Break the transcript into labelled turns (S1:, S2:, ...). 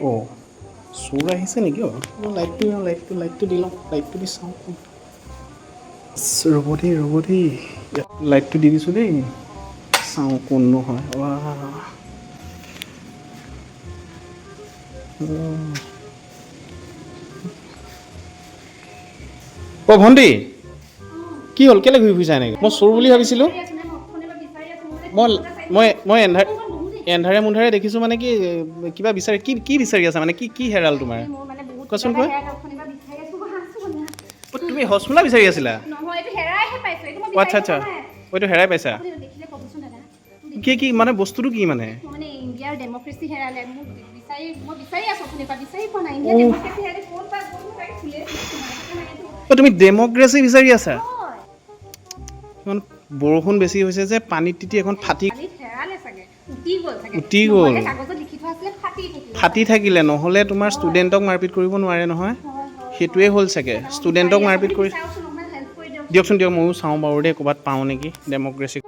S1: অঁ চোৰ আহিছে নেকি? লাইটটো দি লওঁ, লাইটটো দি চাওঁ। ৰ'ব দেই লাইটটো দি দিছোঁ দেই, চাওঁ কোননো হয়। অ' ভণ্টি কি হ'ল, কেলৈ ঘূৰি ফুৰিছা এনেকৈ? মই চোৰ বুলি ভাবিছিলোঁ। মই এন্ধাৰে মুন্ধাৰে দেখিছোঁ মানে কি কিবা বিচাৰি কি বিচাৰি আছা মানে কি হেৰাল তোমাৰ? কোৱাচোন কোৱা। তুমি হজমোলা বিচাৰি আছিলা? আচ্ছা আচ্ছা, এইটো হেৰাই পাইছা? কি মানে বস্তুটো কি মানে?
S2: ইণ্ডিয়াৰ ডেমক্ৰেচি হেৰালে, মোক মই বিচাৰি আছোঁ, আপুনি বিচাৰি পোৱা নাই। ইণ্ডিয়াৰ ডেমক্ৰেচি হেৰালে ক'ত বা
S1: তুমি ডেমক্ৰেচি বিচাৰি আছা? এখন বৰষুণ বেছি হৈছে যে পানীত তিতি এখন ফাটি থাকিলে, নহ'লে তোমাৰ ষ্টুডেণ্টক মাৰপিট কৰিব নোৱাৰে নহয়। সেইটোৱে হ'ল চাগে, ষ্টুডেণ্টক মাৰপিট কৰি দিয়কচোন, ময়ো চাওঁ বাৰু দেই ক'ৰবাত পাওঁ নেকি ডেমক্ৰেচি।